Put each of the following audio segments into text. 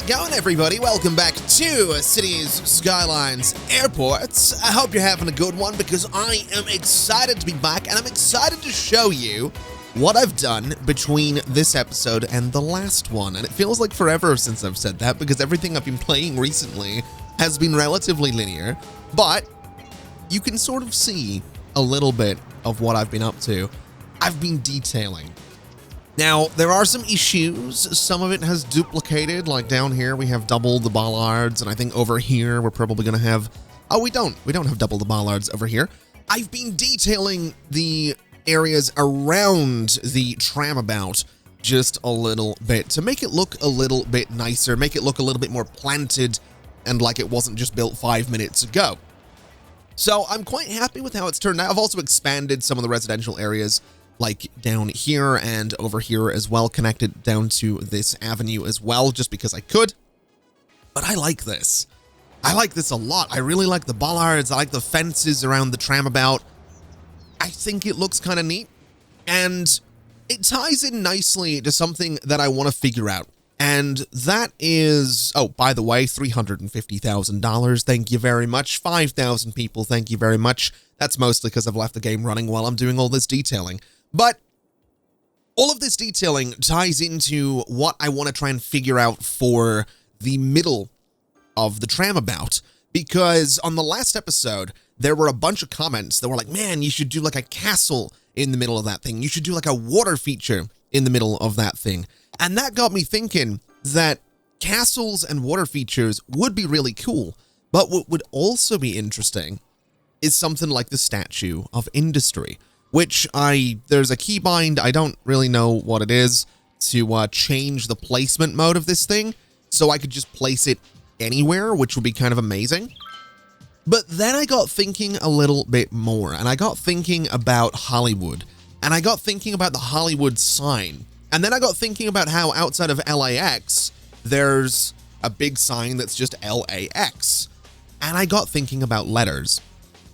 it going, everybody? Welcome back to Cities, Skylines, Airports. I hope you're having a good one because I am excited to be back and I'm excited to show you what I've done between this episode and the last one. And it feels like forever since I've said that because everything I've been playing recently has been relatively linear, but you can sort of see a little bit of what I've been up to. I've been detailing. Now, there are some issues. Some of it has duplicated, like down here we have double the bollards, and I think over here we're probably going to have... Oh, we don't have double the bollards over here. I've been detailing the areas around the tram-about just a little bit to make it look a little bit nicer, make it look a little bit more planted and like it wasn't just built 5 minutes ago. So I'm quite happy with how it's turned out. I've also expanded some of the residential areas like down here and over here as well, connected down to this avenue as well, just because I could. But I like this. I like this a lot. I really like the bollards. I like the fences around the tram-about. I think it looks kind of neat. And it ties in nicely to something that I want to figure out. And that is, oh, by the way, $350,000. Thank you very much. 5,000 people. Thank you very much. That's mostly because I've left the game running while I'm doing all this detailing. But all of this detailing ties into what I want to try and figure out for the middle of the tram-about. Because on the last episode, there were a bunch of comments that were like, man, you should do like a castle in the middle of that thing. You should do like a water feature in the middle of that thing. And that got me thinking that castles and water features would be really cool. But what would also be interesting is something like the Statue of Industry, which there's a keybind, I don't really know what it is, to change the placement mode of this thing, so I could just place it anywhere, which would be kind of amazing. But then I got thinking a little bit more, and I got thinking about Hollywood, and I got thinking about the Hollywood sign, and then I got thinking about how outside of LAX, there's a big sign that's just LAX, and I got thinking about letters,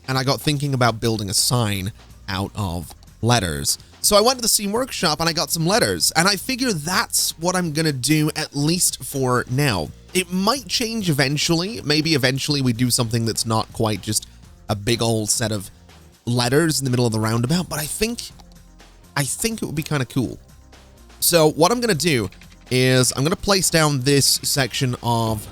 and I got thinking about building a sign out of letters. So I went to the Scene Workshop and I got some letters, and I figure that's what I'm gonna do, at least for now. It might change eventually. Maybe eventually we do something that's not quite just a big old set of letters in the middle of the roundabout, but I think it would be kind of cool. So what I'm gonna do is I'm gonna place down this section of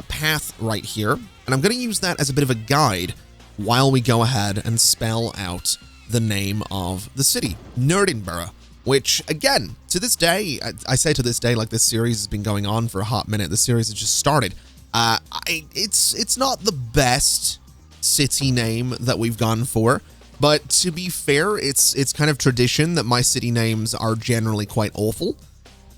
path right here, and I'm gonna use that as a bit of a guide while we go ahead and spell out the name of the city, Nerdinborough, which, again, to this day, I say to this day, like this series has been going on for a hot minute. The series has just started. It's not the best city name that we've gone for, but to be fair, it's kind of tradition that my city names are generally quite awful.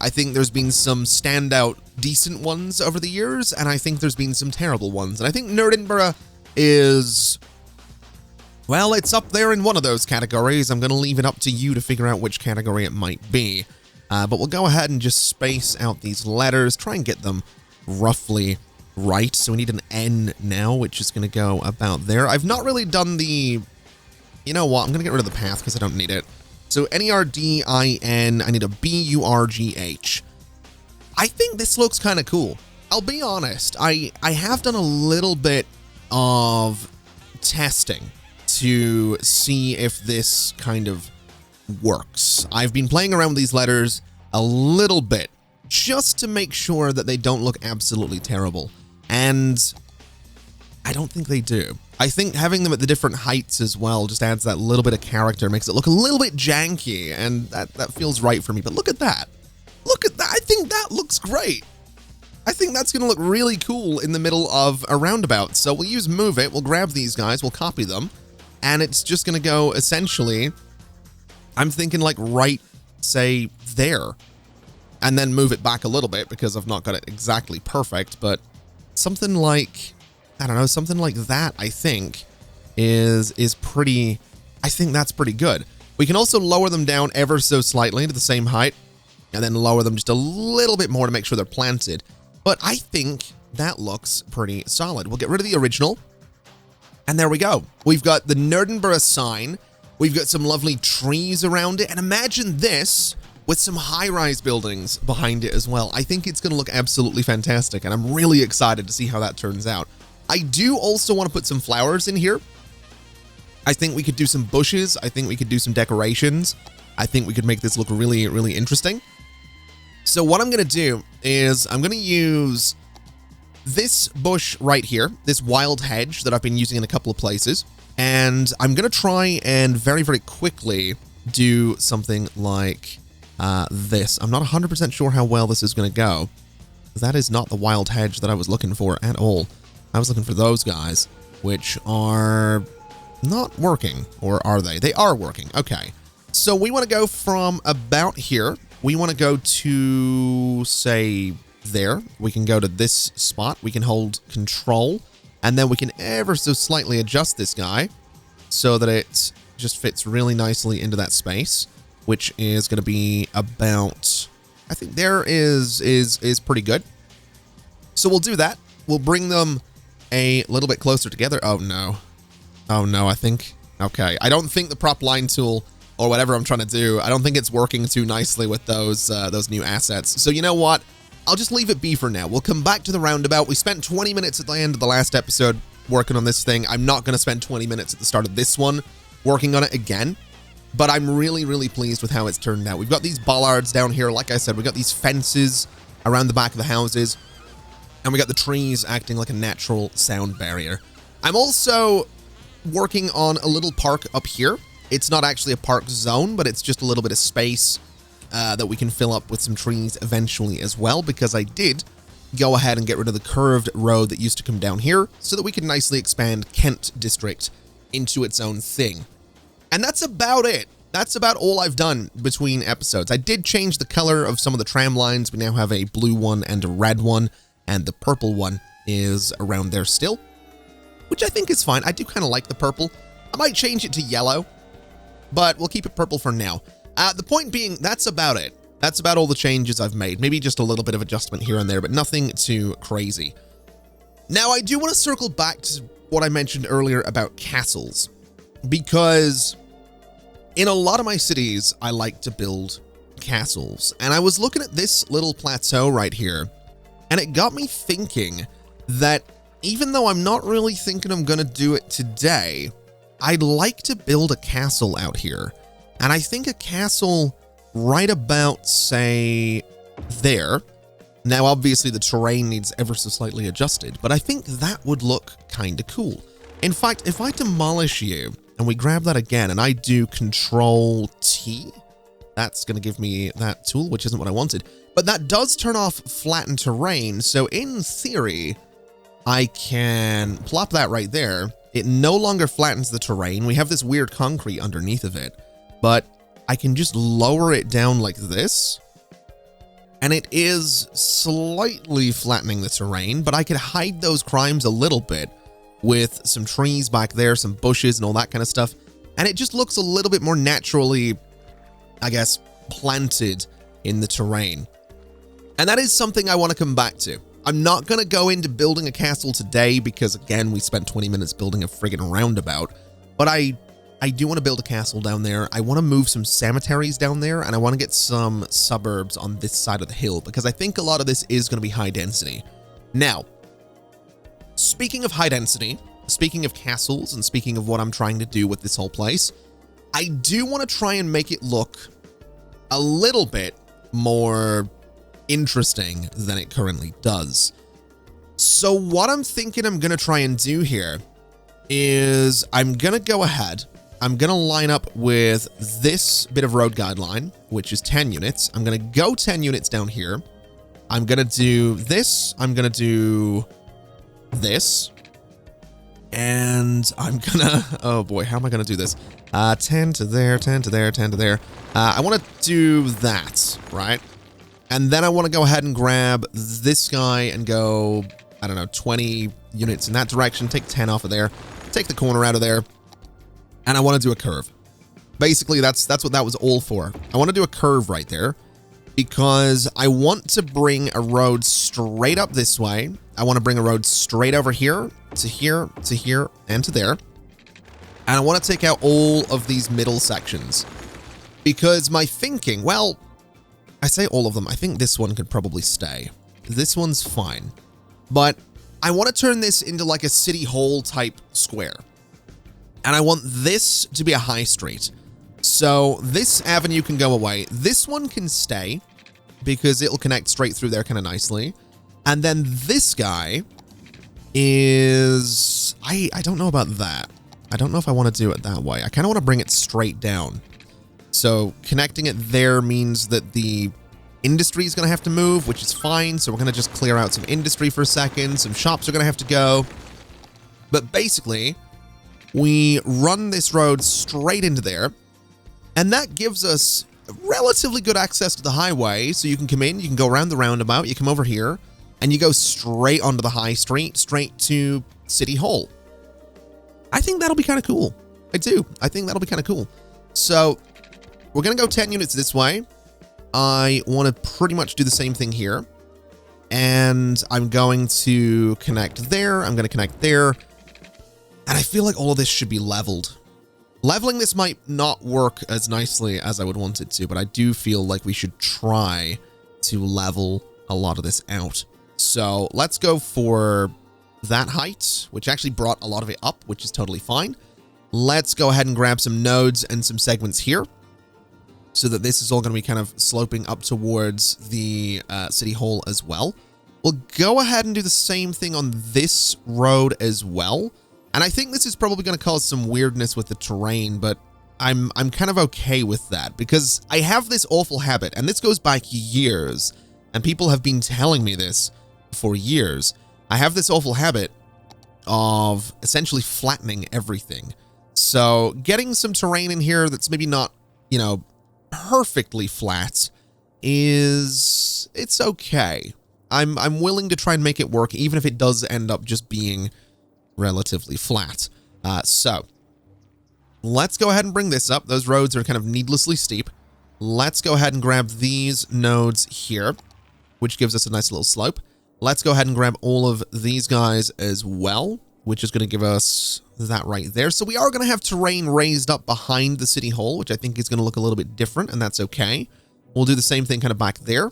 I think there's been some standout decent ones over the years, and I think there's been some terrible ones. And I think Nerdinborough is... well, it's up there in one of those categories. I'm going to leave it up to you to figure out which category it might be. But we'll go ahead and just space out these letters, try and get them roughly right. So we need an N now, which is going to go about there. I've not really done the... you know what? I'm going to get rid of the path because I don't need it. So N-E-R-D-I-N, I need a B-U-R-G-H. I think this looks kind of cool. I'll be honest. I have done a little bit of testing to see if this kind of works. I've been playing around with these letters a little bit just to make sure that they don't look absolutely terrible. And I don't think they do. I think having them at the different heights as well just adds that little bit of character, makes it look a little bit janky, and that feels right for me. But look at that. Look at that. I think that looks great. I think that's going to look really cool in the middle of a roundabout. So we'll use Move It. We'll grab these guys. We'll copy them. And it's just going to go, essentially, I'm thinking like right, say, there. And then move it back a little bit because I've not got it exactly perfect. But something like, I don't know, something like that, I think, is pretty, I think that's pretty good. We can also lower them down ever so slightly to the same height. And then lower them just a little bit more to make sure they're planted. But I think that looks pretty solid. We'll get rid of the original. And there we go. We've got the Nerdinborough sign. We've got some lovely trees around it. And imagine this with some high-rise buildings behind it as well. I think it's going to look absolutely fantastic, and I'm really excited to see how that turns out. I do also want to put some flowers in here. I think we could do some bushes. I think we could do some decorations. I think we could make this look really, really interesting. So what I'm going to do is I'm going to use this bush right here, this wild hedge that I've been using in a couple of places, and I'm going to try and very, very quickly do something like this. I'm not 100% sure how well this is going to go. That is not the wild hedge that I was looking for at all. I was looking for those guys, which are not working, or are they? They are working. Okay. So we want to go from about here. We want to go to, say, there. We can go to this spot. We can hold control, and then we can ever so slightly adjust this guy so that it just fits really nicely into that space, which is going to be about, I think there is pretty good. So we'll do that. We'll bring them a little bit closer together. Oh no. Oh no, I think, okay. I don't think the prop line tool or whatever I'm trying to do, I don't think it's working too nicely with those new assets. So you know what? I'll just leave it be for now. We'll come back to the roundabout. We spent 20 minutes at the end of the last episode working on this thing. I'm not going to spend 20 minutes at the start of this one working on it again, but I'm really, really pleased with how it's turned out. We've got these bollards down here. Like I said, we've got these fences around the back of the houses, and we got the trees acting like a natural sound barrier. I'm also working on a little park up here. It's not actually a park zone, but it's just a little bit of space that we can fill up with some trees eventually as well, because I did go ahead and get rid of the curved road that used to come down here so that we can nicely expand Kent District into its own thing. And that's about it. That's about all I've done between episodes. I did change the color of some of the tram lines. We now have a blue one and a red one, and the purple one is around there still, which I think is fine. I do kind of like the purple. I might change it to yellow, but we'll keep it purple for now. The point being, that's about it. That's about all the changes I've made. Maybe just a little bit of adjustment here and there, but nothing too crazy. Now, I do want to circle back to what I mentioned earlier about castles, because in a lot of my cities, I like to build castles. And I was looking at this little plateau right here, and it got me thinking that even though I'm not really thinking I'm going to do it today, I'd like to build a castle out here. And I think a castle right about, say, there. Now, obviously, the terrain needs ever so slightly adjusted, but I think that would look kind of cool. In fact, if I demolish you, and we grab that again, and I do Control T, that's going to give me that tool, which isn't what I wanted. But that does turn off flattened terrain, so in theory, I can plop that right there. It no longer flattens the terrain. We have this weird concrete underneath of it, but I can just lower it down like this, and it is slightly flattening the terrain, but I could hide those crimes a little bit with some trees back there, some bushes and all that kind of stuff, and it just looks a little bit more naturally, I guess, planted in the terrain. And that is something I want to come back to. I'm not going to go into building a castle today because, again, we spent 20 minutes building a friggin' roundabout, but I do want to build a castle down there. I want to move some cemeteries down there, and I want to get some suburbs on this side of the hill, because I think a lot of this is going to be high density. Now, speaking of high density, speaking of castles, and speaking of what I'm trying to do with this whole place, I do want to try and make it look a little bit more interesting than it currently does. So what I'm thinking I'm going to try and do here is I'm going to go ahead, I'm going to line up with this bit of road guideline, which is 10 units. I'm going to go 10 units down here. I'm going to do this. I'm going to do this. And I'm going to, oh boy, how am I going to do this? 10 to there, 10 to there, 10 to there. I want to do that, right? And then I want to go ahead and grab this guy and go, I don't know, 20 units in that direction, take 10 off of there, take the corner out of there, and I want to do a curve. Basically, that's what that was all for. I want to do a curve right there because I want to bring a road straight up this way. I want to bring a road straight over here, to here, to here, and to there. And I want to take out all of these middle sections because my thinking, well, I say all of them. I think this one could probably stay. This one's fine. But I want to turn this into like a city hall type square. And I want this to be a high street. So this avenue can go away. This one can stay because it'll connect straight through there kind of nicely. And then this guy is... I don't know about that. I don't know if I want to do it that way. I kind of want to bring it straight down. So connecting it there means that the industry is going to have to move, which is fine. So we're going to just clear out some industry for a second. Some shops are going to have to go. But basically, we run this road straight into there. And that gives us relatively good access to the highway. So you can come in, you can go around the roundabout, you come over here, and you go straight onto the high street, straight to City Hall. I think that'll be kind of cool. I do. I think that'll be kind of cool. So we're going to go 10 units this way. I want to pretty much do the same thing here. And I'm going to connect there. I'm going to connect there. And I feel like all of this should be leveled. Leveling this might not work as nicely as I would want it to, but I do feel like we should try to level a lot of this out. So let's go for that height, which actually brought a lot of it up, which is totally fine. Let's go ahead and grab some nodes and some segments here so that this is all going to be kind of sloping up towards the city hall as well. We'll go ahead and do the same thing on this road as well. And I think this is probably going to cause some weirdness with the terrain, but I'm kind of okay with that because I have this awful habit, and this goes back years, and people have been telling me this for years. I have this awful habit of essentially flattening everything. So getting some terrain in here that's maybe not, you know, perfectly flat it's okay. I'm willing to try and make it work, even if it does end up just being relatively flat. So let's go ahead and bring this up. Those roads are kind of needlessly steep. Let's go ahead and grab these nodes here, which gives us a nice little slope. Let's go ahead and grab all of these guys as well, which is going to give us that right there. So we are going to have terrain raised up behind the city hall, which I think is going to look a little bit different, and that's okay. We'll do the same thing kind of back there.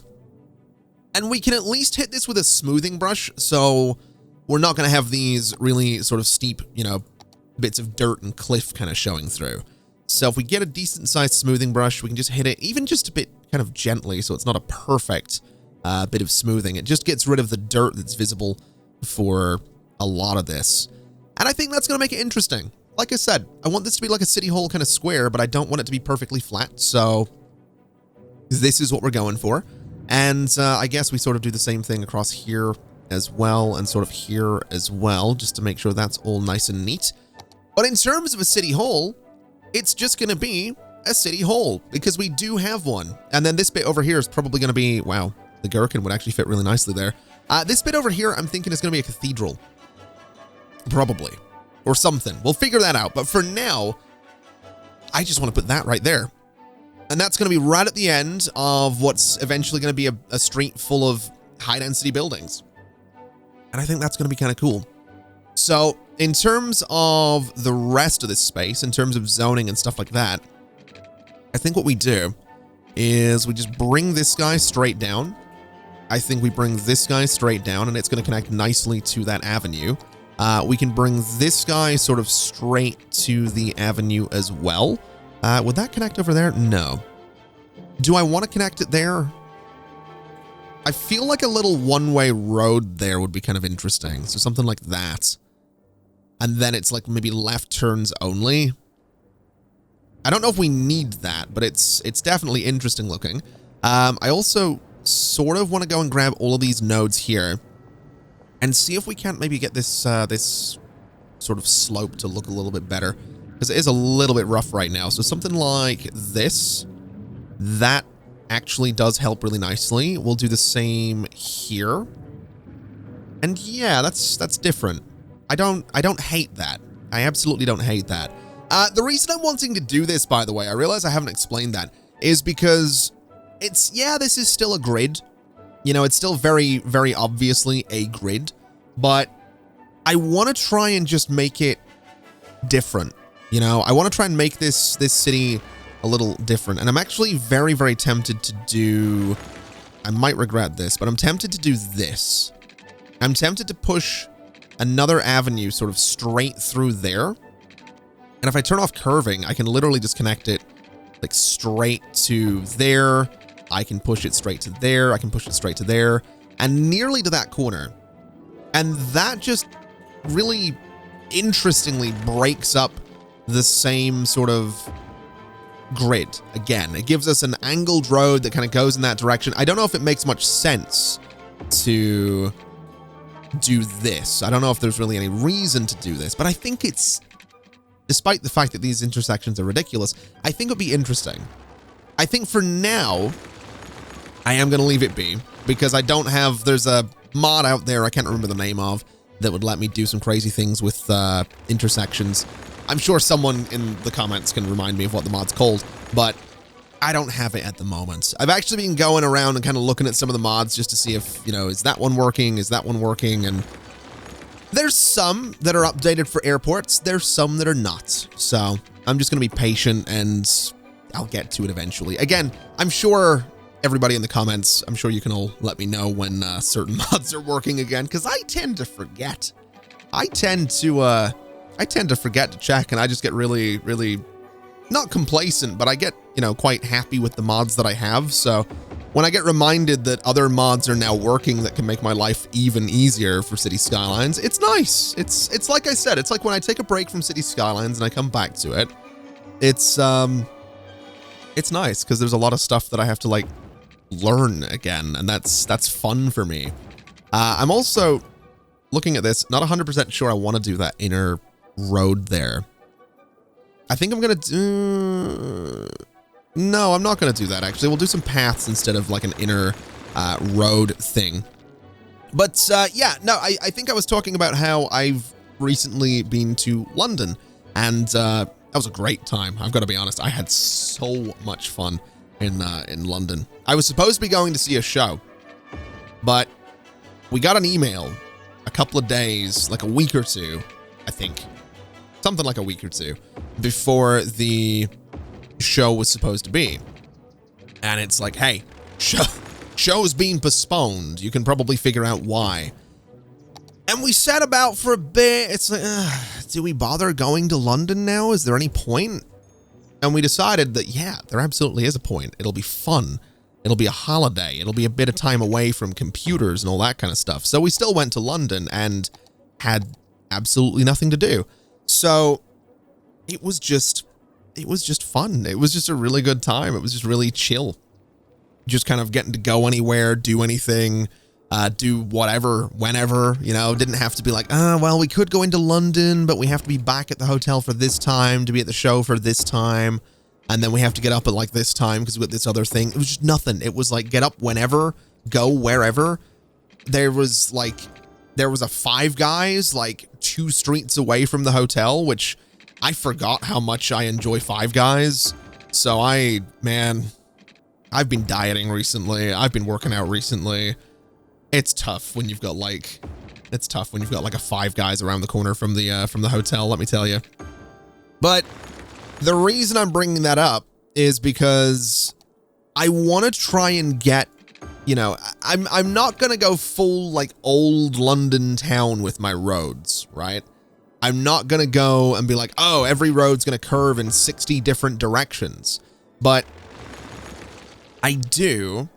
And we can at least hit this with a smoothing brush, so we're not going to have these really sort of steep, you know, bits of dirt and cliff kind of showing through. So if we get a decent sized smoothing brush, we can just hit it even just a bit kind of gently, so it's not a perfect bit of smoothing. It just gets rid of the dirt that's visible for a lot of this. And I think that's going to make it interesting. Like I said, I want this to be like a city hall kind of square, but I don't want it to be perfectly flat. So this is what we're going for. And I guess we sort of do the same thing across here as well, and sort of here as well, just to make sure that's all nice and neat. But in terms of a city hall, it's just going to be a city hall because we do have one. And then this bit over here is probably going to be, wow, the gherkin would actually fit really nicely there. This bit over here, I'm thinking is going to be a cathedral. Probably. Or something. We'll figure that out. But for now, I just want to put that right there. And that's going to be right at the end of what's eventually going to be a street full of high-density buildings. And I think that's going to be kind of cool. So in terms of the rest of this space, in terms of zoning and stuff like that, I think what we do is we just bring this guy straight down. I think we bring this guy straight down, and it's going to connect nicely to that avenue. We can bring this guy sort of straight to the avenue as well. Would that connect over there? No. Do I want to connect it there? I feel like a little one-way road there would be kind of interesting. So something like that. And then it's like maybe left turns only. I don't know if we need that, but it's definitely interesting looking. I also sort of want to go and grab all of these nodes here and see if we can't maybe get this this sort of slope to look a little bit better, because it is a little bit rough right now. So something like this, that actually does help really nicely. We'll do the same here. And yeah, that's different. I don't hate that. I absolutely don't hate that. The reason I'm wanting to do this, by the way, I realize I haven't explained that, is because it's, yeah, this is still a grid. You know, it's still very, very obviously a grid, but I want to try and just make it different. You know, I want to try and make this city a little different. And I'm actually very, very tempted to do... I might regret this, but I'm tempted to do this. I'm tempted to push another avenue sort of straight through there. And if I turn off curving, I can literally just connect it like straight to there. I can push it straight to there. I can push it straight to there and nearly to that corner. And that just really interestingly breaks up the same sort of grid. Again, it gives us an angled road that kind of goes in that direction. I don't know if it makes much sense to do this. I don't know if there's really any reason to do this, but I think it's, despite the fact that these intersections are ridiculous, I think it'll be interesting. I think for now, I am going to leave it be because I don't have, there's a mod out there I can't remember the name of that would let me do some crazy things with intersections. I'm sure someone in the comments can remind me of what the mod's called, but I don't have it at the moment. I've actually been going around and kind of looking at some of the mods just to see if, you know, is that one working? Is that one working? And there's some that are updated for airports. There's some that are not. So I'm just going to be patient and I'll get to it eventually. Again, I'm sure everybody in the comments, I'm sure you can all let me know when certain mods are working again, because I tend to forget. I tend to forget to check, and I just get really, really not complacent, but I get, you know, quite happy with the mods that I have. So when I get reminded that other mods are now working that can make my life even easier for City Skylines, it's nice. It's like I said, it's like when I take a break from City Skylines and I come back to it, it's nice because there's a lot of stuff that I have to like learn again, and that's fun for me. I'm also looking at this, not 100% sure I want to do that inner road there. I think I'm gonna do... No, I'm not gonna do that, actually. We'll do some paths instead of like an inner road thing. But yeah, no, I think I was talking about how I've recently been to London, and that was a great time. I've got to be honest, I had so much fun in London. I was supposed to be going to see a show, but we got an email a couple of days, like a week or two, I think. Something like a week or two before the show was supposed to be. And it's like, hey, show's being postponed. You can probably figure out why. And we sat about for a bit. It's like, do we bother going to London now? Is there any point? And we decided that, yeah, there absolutely is a point. It'll be fun. It'll be a holiday. It'll be a bit of time away from computers and all that kind of stuff. So we still went to London and had absolutely nothing to do. So it was just fun. It was just a really good time. It was just really chill. Just kind of getting to go anywhere, do anything, do whatever, whenever, you know, didn't have to be like, well, we could go into London, but we have to be back at the hotel for this time to be at the show for this time. And then we have to get up at like this time because we got this other thing. It was just nothing. It was like, get up whenever, go wherever. There was a Five Guys like 2 streets away from the hotel, which I forgot how much I enjoy Five Guys. So I've been dieting recently. I've been working out recently. It's tough when you've got like a Five Guys around the corner from the hotel, let me tell you. But the reason I'm bringing that up is because I want to try and get, you know, I'm not going to go full like old London town with my roads, right? I'm not going to go and be like, oh, every road's going to curve in 60 different directions. But I do,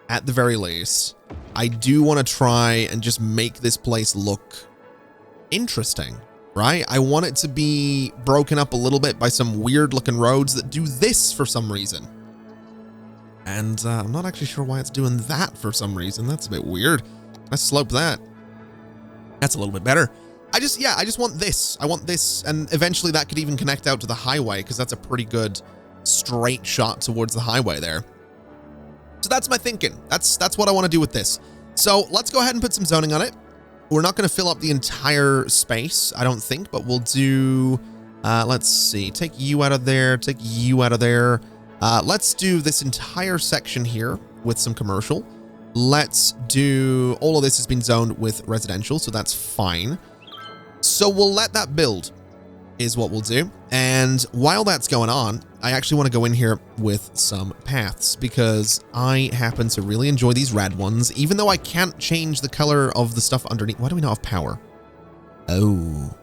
at the very least, I do want to try and just make this place look interesting, right? I want it to be broken up a little bit by some weird looking roads that do this for some reason. And I'm not actually sure why it's doing that for some reason. That's a bit weird. Let's slope that. That's a little bit better. I just want this. I want this, and eventually that could even connect out to the highway, because that's a pretty good straight shot towards the highway there. So that's my thinking. That's what I want to do with this. So let's go ahead and put some zoning on it. We're not going to fill up the entire space, I don't think, but we'll do, let's see, take you out of there, take you out of there. Let's do this entire section here with some commercial. Let's do, all of this has been zoned with residential, so that's fine. So we'll let that build. is what we'll do. And while that's going on, I actually want to go in here with some paths because I happen to really enjoy these red ones, even though I can't change the color of the stuff underneath. Why do we not have power? Oh,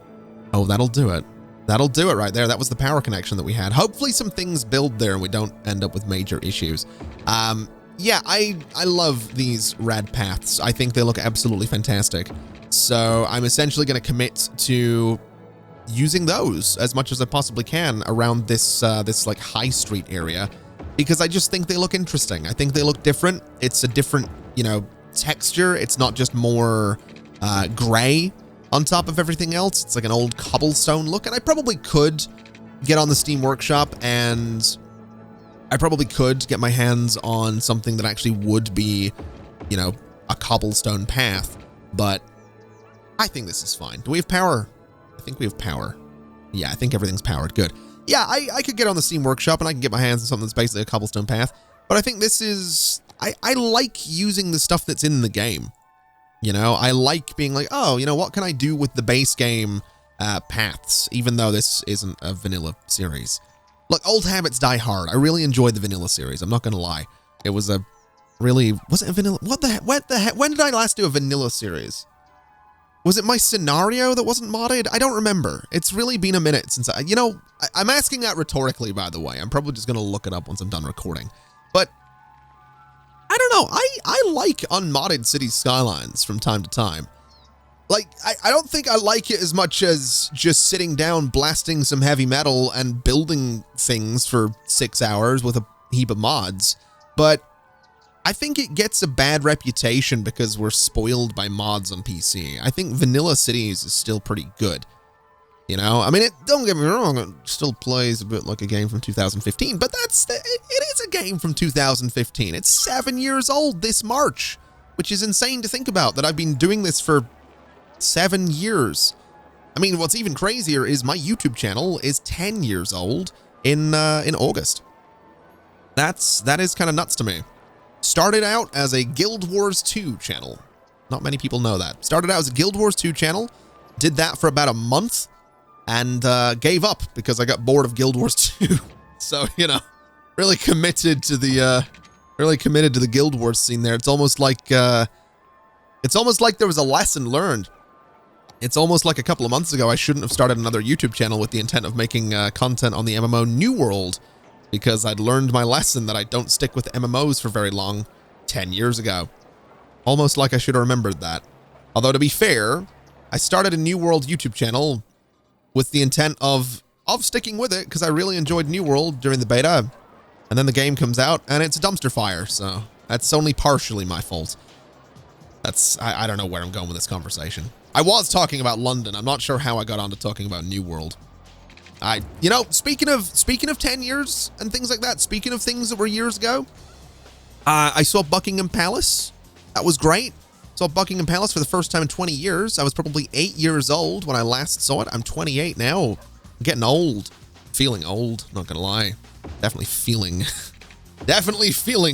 that'll do it. That'll do it right there. That was the power connection that we had. Hopefully some things build there and we don't end up with major issues. Yeah, I love these red paths. I think they look absolutely fantastic. So I'm essentially going to commit to using those as much as I possibly can around this this like high street area, because I just think they look interesting. I think they look different. It's a different, you know, texture. It's not just more gray on top of everything else. It's like an old cobblestone look, and I probably could get on the Steam Workshop and I probably could get my hands on something that actually would be, you know, a cobblestone path, but I think this is fine. Do we have power? I think we have power. Yeah, I think everything's powered. Good. Yeah, I could get on the Steam Workshop and I can get my hands on something that's basically a cobblestone path, but I think this is, I like using the stuff that's in the game. You know, I like being like, oh, you know, what can I do with the base game paths, even though this isn't a vanilla series. Look, old habits die hard. I really enjoyed the vanilla series. I'm not going to lie. It was a really, was it a vanilla? What the heck? When did I last do a vanilla series? Was it my scenario that wasn't modded? I don't remember. It's really been a minute since I, you know, I'm asking that rhetorically, by the way. I'm probably just going to look it up once I'm done recording. But I don't know. I like unmodded City Skylines from time to time. Like, I don't think I like it as much as just sitting down, blasting some heavy metal and building things for 6 hours with a heap of mods. But I think it gets a bad reputation because we're spoiled by mods on PC. I think Vanilla Cities is still pretty good. You know, I mean, don't get me wrong, it still plays a bit like a game from 2015, but it is a game from 2015. It's 7 years old this March, which is insane to think about, that I've been doing this for 7 years. I mean, what's even crazier is my YouTube channel is 10 years old in August. That is kind of nuts to me. Started out as a Guild Wars 2 channel. Not many people know that. Started out as a Guild Wars 2 channel, did that for about a month, and gave up because I got bored of Guild Wars 2. So, you know, really committed to the Guild Wars scene there. It's almost like there was a lesson learned. It's almost like a couple of months ago I shouldn't have started another YouTube channel with the intent of making content on the MMO New World, because I'd learned my lesson that I don't stick with MMOs for very long 10 years ago. Almost like I should have remembered that. Although, to be fair, I started a New World YouTube channel with the intent of sticking with it because I really enjoyed New World during the beta, and then the game comes out and it's a dumpster fire, so that's only partially my fault. I don't know where I'm going with this conversation. I was talking about London. I'm not sure how I got on to talking about New World. You know, speaking of 10 years and things like that, speaking of things that were years ago, I saw Buckingham Palace. That was great. Saw Buckingham Palace for the first time in 20 years. I was probably 8 years old when I last saw it. I'm 28 now. I'm getting old. Feeling old, not gonna lie. Definitely feeling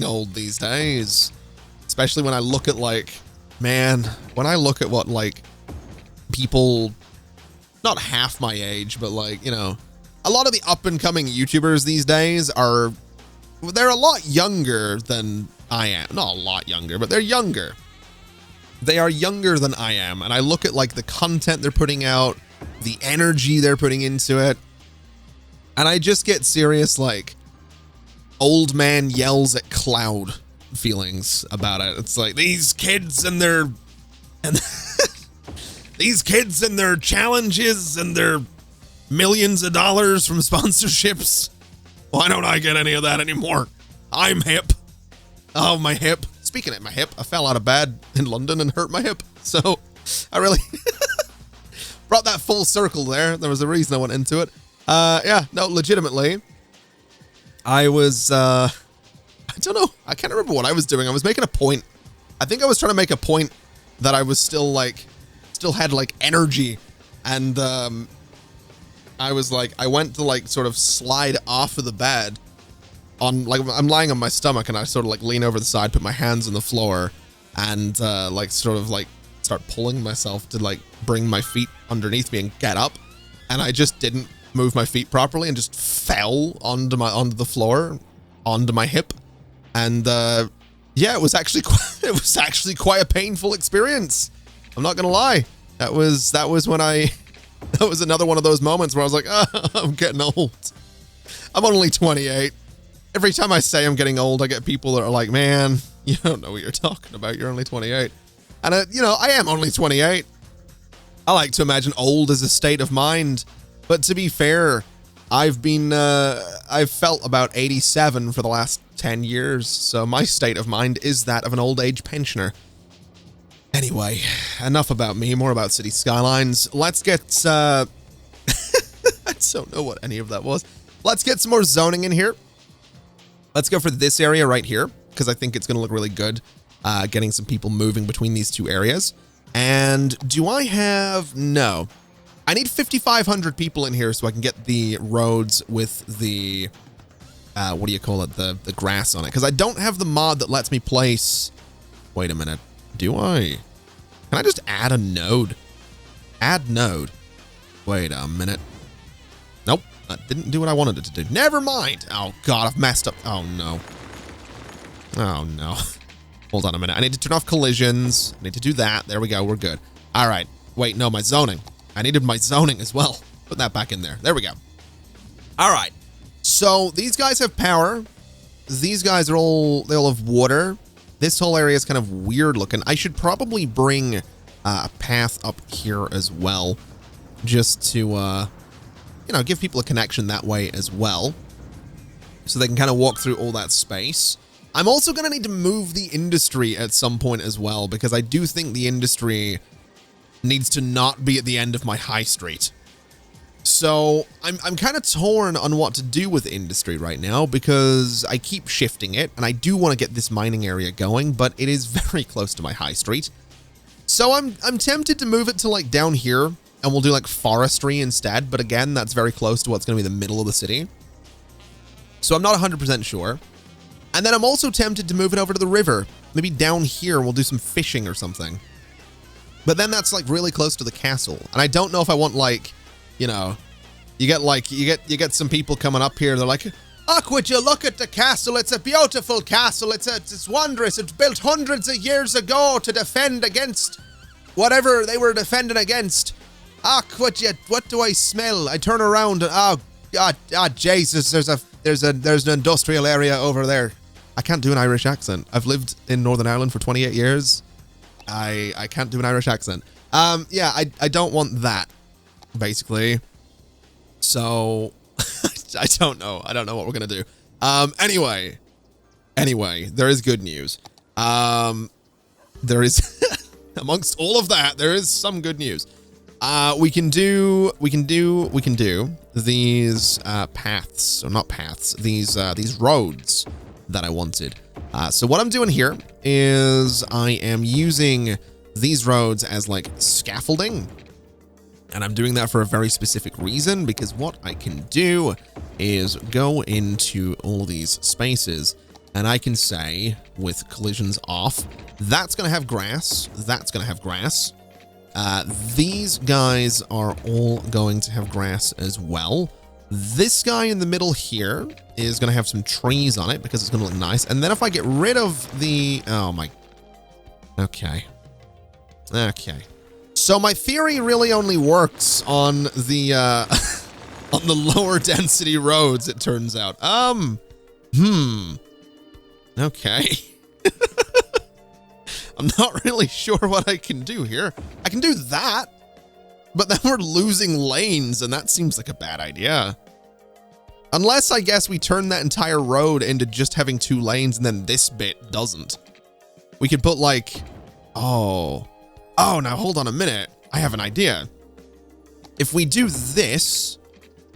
old these days. Especially when I look at, like, man, when I look at what, like, people, not half my age, but, like, you know, a lot of the up-and-coming YouTubers these days they're a lot younger than I am. Not a lot younger, but they're younger. They are younger than I am, and I look at, like, the content they're putting out, the energy they're putting into it, and I just get serious, like, old man yells at cloud feelings about it. It's like, these kids and their challenges and their millions of dollars from sponsorships. Why don't I get any of that anymore? I'm hip. Oh, my hip. Speaking of my hip, I fell out of bed in London and hurt my hip. So I really brought that full circle there. There was a reason I went into it. Yeah, no, legitimately. I was, I don't know. I can't remember what I was doing. I was making a point. I think I was trying to make a point that I was still had like energy. And, I was like, I went to like sort of slide off of the bed on, like, I'm lying on my stomach and I sort of like lean over the side, put my hands on the floor and, like sort of like start pulling myself to like bring my feet underneath me and get up. and I just didn't move my feet properly and just fell onto the floor, onto my hip. And yeah, it was actually quite a painful experience. I'm not gonna lie. That was another one of those moments where I was like, oh, I'm getting old. I'm only 28. Every time I say I'm getting old, I get people that are like, man, you don't know what you're talking about. You're only 28. And, I am only 28. I like to imagine old as a state of mind. But to be fair, I've felt about 87 for the last 10 years. So my state of mind is that of an old age pensioner. Anyway, enough about me, more about City Skylines. Let's get, I don't know what any of that was. Let's get some more zoning in here. Let's go for this area right here, because I think it's going to look really good, getting some people moving between these two areas. And do I have... No. I need 5,500 people in here so I can get the roads with the... what do you call it? The grass on it. Because I don't have the mod that lets me place... Wait a minute. Do I? Can I just add a node? Add node. Wait a minute. Nope. That didn't do what I wanted it to do. Never mind. Oh, God. I've messed up. Oh, no. Oh, no. Hold on a minute. I need to turn off collisions. I need to do that. There we go. We're good. All right. Wait, no, my zoning. I needed my zoning as well. Put that back in there. There we go. All right. So these guys have power. These guys are they all have water. This whole area is kind of weird looking. I should probably bring a path up here as well, just to, give people a connection that way as well, so they can kind of walk through all that space. I'm also going to need to move the industry at some point as well, because I do think the industry needs to not be at the end of my high street. So I'm kind of torn on what to do with industry right now, because I keep shifting it, and I do want to get this mining area going, but it is very close to my high street. So I'm tempted to move it to like down here, and we'll do like forestry instead. But again, that's very close to what's going to be the middle of the city. So I'm not 100% sure. And then I'm also tempted to move it over to the river. Maybe down here, we'll do some fishing or something. But then that's like really close to the castle. And I don't know if I want like, you get some people coming up here. They're like, oh, would you look at the castle? It's a beautiful castle. It's wondrous. It's built hundreds of years ago to defend against whatever they were defending against. Ah, what do I smell? I turn around and Jesus, there's an industrial area over there. I can't do an Irish accent. I've lived in Northern Ireland for 28 years. I can't do an Irish accent. Yeah, I don't want that, basically. So I don't know. I don't know what we're gonna do. Anyway, there is good news. There is amongst all of that, there is some good news. We can do these paths, or not paths, these roads that I wanted. So what I'm doing here is I am using these roads as like scaffolding. And I'm doing that for a very specific reason, because what I can do is go into all these spaces and I can say, with collisions off, that's going to have grass, that's going to have grass. These guys are all going to have grass as well. This guy in the middle here is going to have some trees on it because it's going to look nice. And then if I get rid of the... Oh, my... Okay. So my theory really only works on the on the lower density roads, it turns out. Okay. I'm not really sure what I can do here. I can do that, but then we're losing lanes, and that seems like a bad idea. Unless, I guess, we turn that entire road into just having 2 lanes, and then this bit doesn't. We could put, like... Oh, now hold on a minute. I have an idea. If we do this,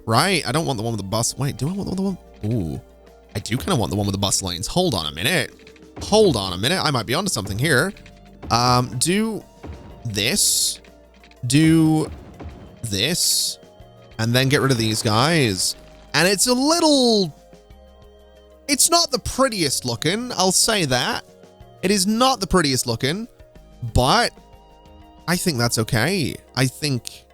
right? I don't want the one with the bus. Wait, do I want the one? Ooh, I do kind of want the one with the bus lanes. Hold on a minute. I might be onto something here. Do this, and then get rid of these guys. And it's a little... It's not the prettiest looking, I'll say that. It is not the prettiest looking, but I think that's okay. I think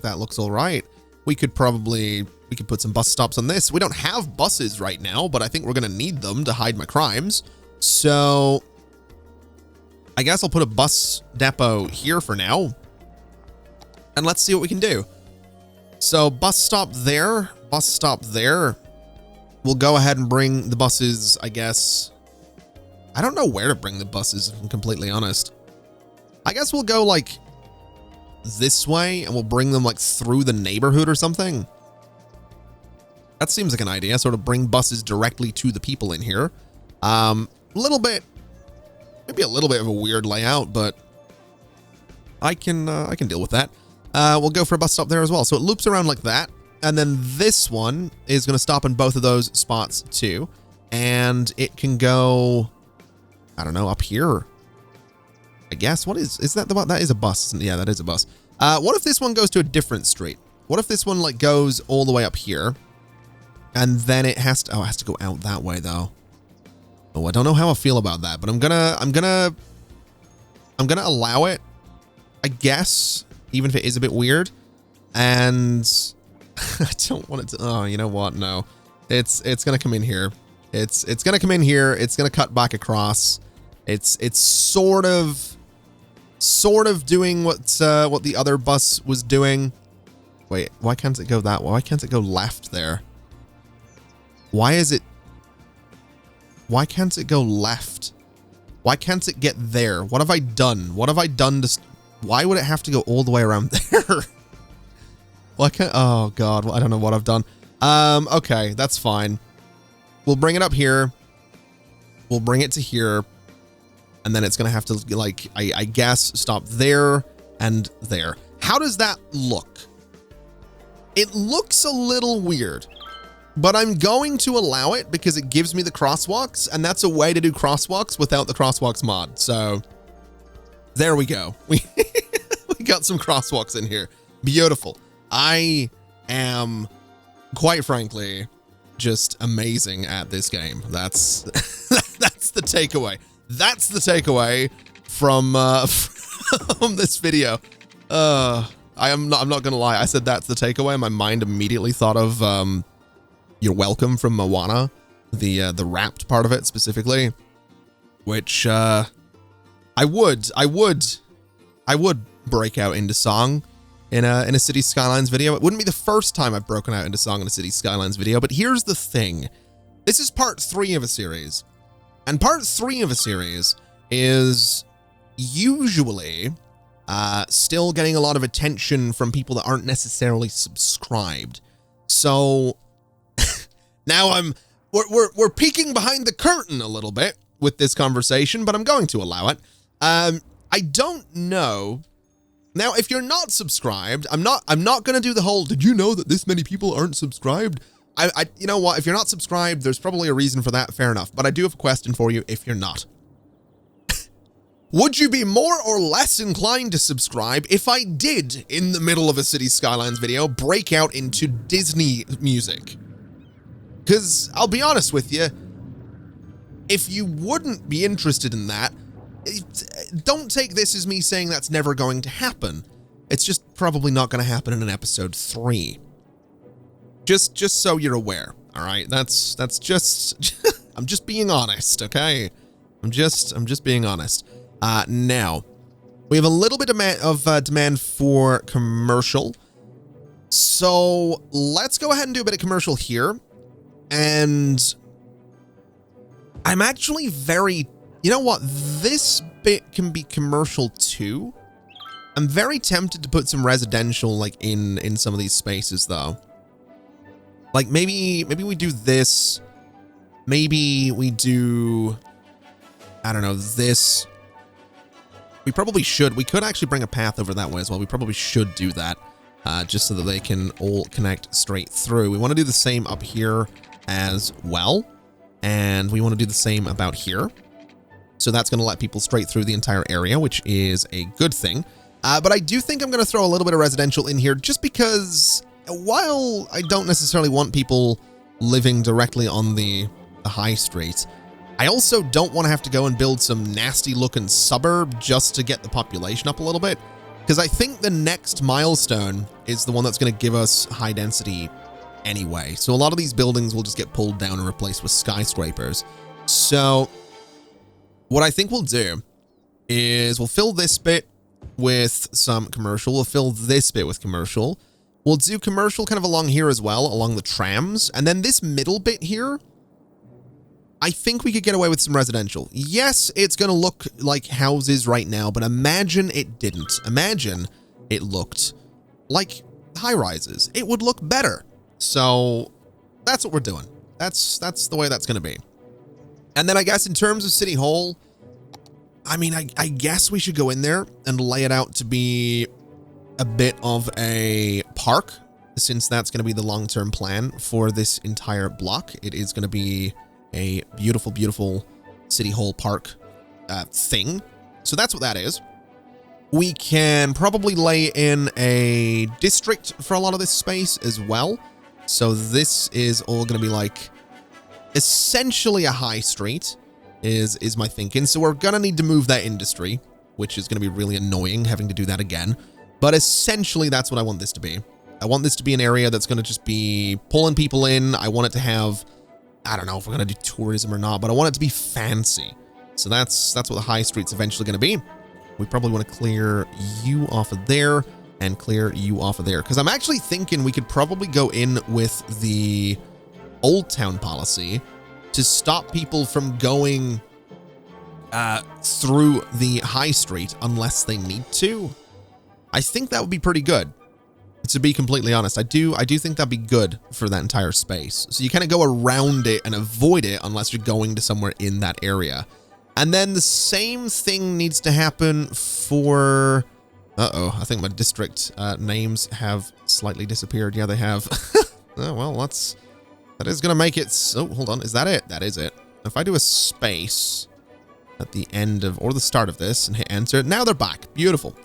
that looks all right. we could put some bus stops on this. We don't have buses right now, but I think we're going to need them to hide my crimes. So I guess I'll put a bus depot here for now. And let's see what we can do. So bus stop there, bus stop there. We'll go ahead and bring the buses, I guess. I don't know where to bring the buses, if I'm completely honest. I guess we'll go like this way and we'll bring them like through the neighborhood or something. That seems like an idea. Sort of bring buses directly to the people in here. Little bit, maybe a little bit of a weird layout, but I can deal with that. We'll go for a bus stop there as well. So it loops around like that. And then this one is going to stop in both of those spots too. And it can go, I don't know, up here. I guess. What is that the one? That is a bus. Yeah, that is a bus. What if this one goes to a different street? What if this one like goes all the way up here? And then it has to, oh, it has to go out that way though. Oh, I don't know how I feel about that, but I'm gonna allow it, I guess, even if it is a bit weird. And I don't want it to, oh, you know what? No, it's gonna come in here. It's gonna come in here. It's gonna cut back across. It's sort of doing what the other bus was doing. Wait, why can't it go that way? Why can't it go left there? Why can't it go left? Why can't it get there? What have I done? What have I done to, why would it have to go all the way around there? Why can't, oh God, I don't know what I've done. Okay, that's fine. We'll bring it up here. We'll bring it to here. And then it's going to have to, like, I guess, stop there and there. How does that look? It looks a little weird, but I'm going to allow it because it gives me the crosswalks, and that's a way to do crosswalks without the crosswalks mod. So there we go. We got some crosswalks in here. Beautiful. I am, quite frankly, just amazing at this game. That's that's the takeaway. That's the takeaway from from this video. I'm not gonna lie. I said that's the takeaway. My mind immediately thought of You're Welcome from Moana, the rapped part of it specifically, which I would break out into song in a City Skylines video. It wouldn't be the first time I've broken out into song in a City Skylines video, but here's the thing. This is part 3 of a series. And part 3 of a series is usually still getting a lot of attention from people that aren't necessarily subscribed. So now we're peeking behind the curtain a little bit with this conversation, but I'm going to allow it. I don't know. Now, if you're not subscribed, I'm not going to do the whole, did you know that this many people aren't subscribed? You know what? If you're not subscribed, there's probably a reason for that. Fair enough. But I do have a question for you if you're not. Would you be more or less inclined to subscribe if I did, in the middle of a City Skylines video, break out into Disney music? Because I'll be honest with you, if you wouldn't be interested in that, don't take this as me saying that's never going to happen. It's just probably not going to happen in an episode 3. Just so you're aware, all right? That's just I'm just being honest, okay? I'm just being honest. Now we have a little bit of demand for commercial, so let's go ahead and do a bit of commercial here. And I'm actually very, you know what? This bit can be commercial too. I'm very tempted to put some residential like in some of these spaces though. Like maybe we do this. Maybe we do, I don't know, this. We probably should. We could actually bring a path over that way as well. We probably should do that just so that they can all connect straight through. We want to do the same up here as well. And we want to do the same about here. So that's going to let people straight through the entire area, which is a good thing. But I do think I'm going to throw a little bit of residential in here just because while I don't necessarily want people living directly on the high street, I also don't want to have to go and build some nasty looking suburb just to get the population up a little bit. Because I think the next milestone is the one that's going to give us high density anyway. So a lot of these buildings will just get pulled down and replaced with skyscrapers. So what I think we'll do is we'll fill this bit with some commercial. We'll fill this bit with commercial. We'll do commercial kind of along here as well, along the trams. And then this middle bit here, I think we could get away with some residential. Yes, it's going to look like houses right now, but imagine it didn't. Imagine it looked like high rises. It would look better. So that's what we're doing. That's the way that's going to be. And then I guess in terms of City Hall, I mean, I guess we should go in there and lay it out to be a bit of a park, since that's going to be the long-term plan for this entire block. It is going to be a beautiful, beautiful City Hall Park thing. So that's what that is. We can probably lay in a district for a lot of this space as well. So this is all going to be like essentially a high street is my thinking. So we're going to need to move that industry, which is going to be really annoying having to do that again. But essentially that's what I want this to be. I want this to be an area that's going to just be pulling people in. I want it to have, I don't know if we're going to do tourism or not, but I want it to be fancy. So that's what the high street's eventually going to be. We probably want to clear you off of there and clear you off of there. Because I'm actually thinking we could probably go in with the Old Town policy to stop people from going through the high street unless they need to. I think that would be pretty good. To be completely honest, I do think that'd be good for that entire space. So you kind of go around it and avoid it unless you're going to somewhere in that area. And then the same thing needs to happen for... Uh-oh, I think my district names have slightly disappeared. Yeah, they have. Oh, well, that is going to make it... Oh, hold on. Is that it? That is it. If I do a space at the end of, or the start of this and hit enter, now they're back. Beautiful.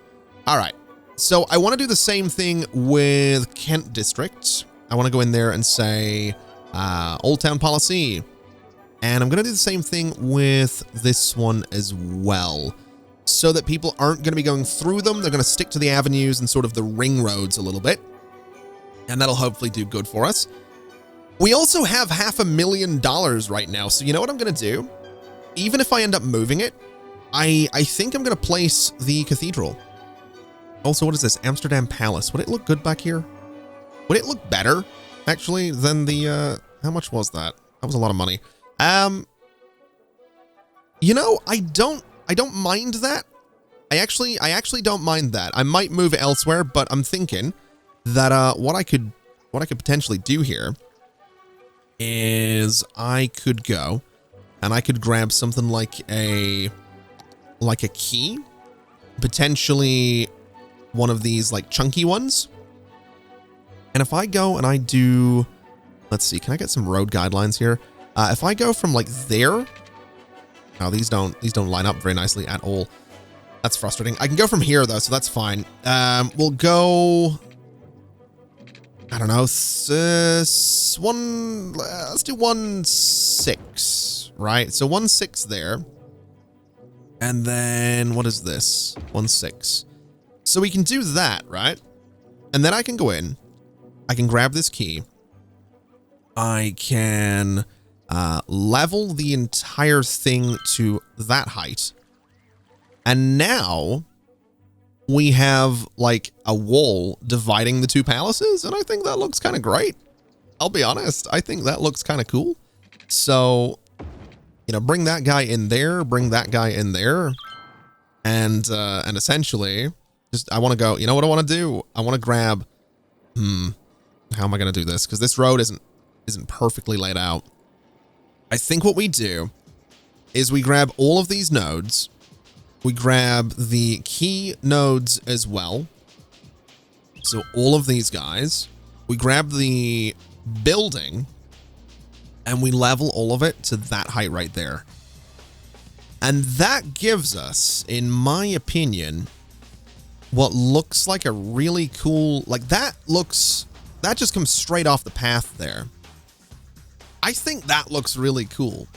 All right. So I want to do the same thing with Kent District. I want to go in there and say Old Town Policy. And I'm going to do the same thing with this one as well, so that people aren't going to be going through them. They're going to stick to the avenues and sort of the ring roads a little bit. And that'll hopefully do good for us. We also have $500,000 right now. So you know what I'm going to do? Even if I end up moving it, I think I'm going to place the cathedral. Also, what is this? Amsterdam Palace. Would it look good back here? Would it look better, actually, than the, how much was that? That was a lot of money. You know, I don't mind that. I actually don't mind that. I might move it elsewhere, but I'm thinking that, what I could potentially do here is I could go and I could grab something like a key, potentially one of these like chunky ones. And if I go and I do, let's see, can I get some road guidelines here? If I go from like there, oh, these don't line up very nicely at all. That's frustrating. I can go from here though, so that's fine. We'll go, I don't know, let's do 1.6, right? So 1.6 there. And then what is this? 1.6. So we can do that, right? And then I can go in, I can grab this key. I can level the entire thing to that height. And now we have like a wall dividing the two palaces. And I think that looks kind of great. I'll be honest. I think that looks kind of cool. So, you know, bring that guy in there, bring that guy in there. And essentially just, I want to go, you know what I want to do? I want to grab, how am I going to do this? Because this road isn't perfectly laid out. I think what we do is we grab all of these nodes. We grab the key nodes as well. So all of these guys, we grab the building and we level all of it to that height right there. And that gives us, in my opinion, what looks like a really cool, like that just comes straight off the path there. I think that looks really cool.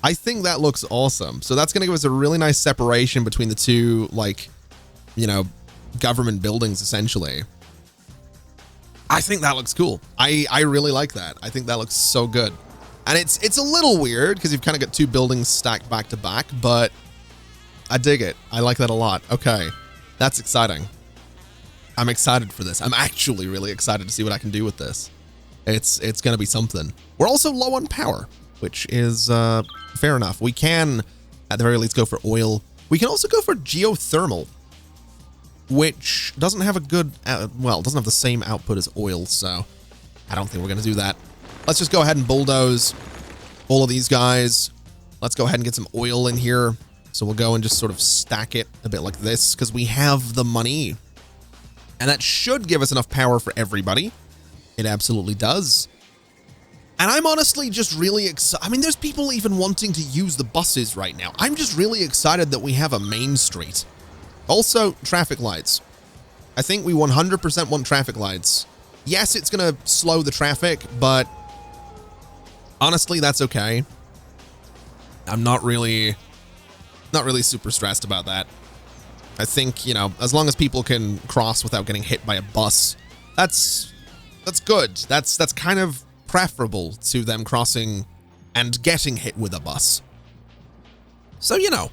I think that looks awesome. So that's going to give us a really nice separation between the two, like, you know, government buildings, essentially. I think that looks cool. I really like that. I think that looks so good. And it's a little weird because you've kind of got two buildings stacked back to back, but I dig it. I like that a lot. Okay, that's exciting. I'm excited for this. I'm actually really excited to see what I can do with this. It's going to be something. We're also low on power, which is fair enough. We can, at the very least, go for oil. We can also go for geothermal, which doesn't have a good, well, doesn't have the same output as oil, so I don't think we're going to do that. Let's just go ahead and bulldoze all of these guys. Let's go ahead and get some oil in here. So we'll go and just sort of stack it a bit like this because we have the money. And that should give us enough power for everybody. It absolutely does. And I'm honestly just really excited. I mean, there's people even wanting to use the buses right now. I'm just really excited that we have a main street. Also, traffic lights. I think we 100% want traffic lights. Yes, it's going to slow the traffic, but honestly, that's okay. I'm not really super stressed about that. I think, you know, as long as people can cross without getting hit by a bus, that's good. That's kind of preferable to them crossing and getting hit with a bus. So, you know,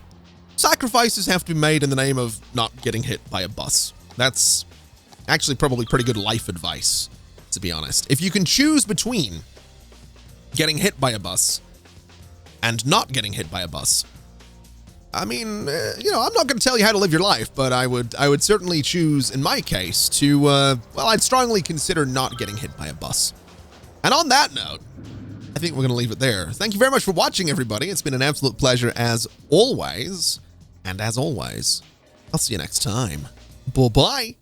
sacrifices have to be made in the name of not getting hit by a bus. That's actually probably pretty good life advice, to be honest. If you can choose between getting hit by a bus and not getting hit by a bus, I mean, you know, I'm not going to tell you how to live your life, but I would certainly choose, in my case, to, well, I'd strongly consider not getting hit by a bus. And on that note, I think we're going to leave it there. Thank you very much for watching, everybody. It's been an absolute pleasure as always. And as always, I'll see you next time. Bye-bye.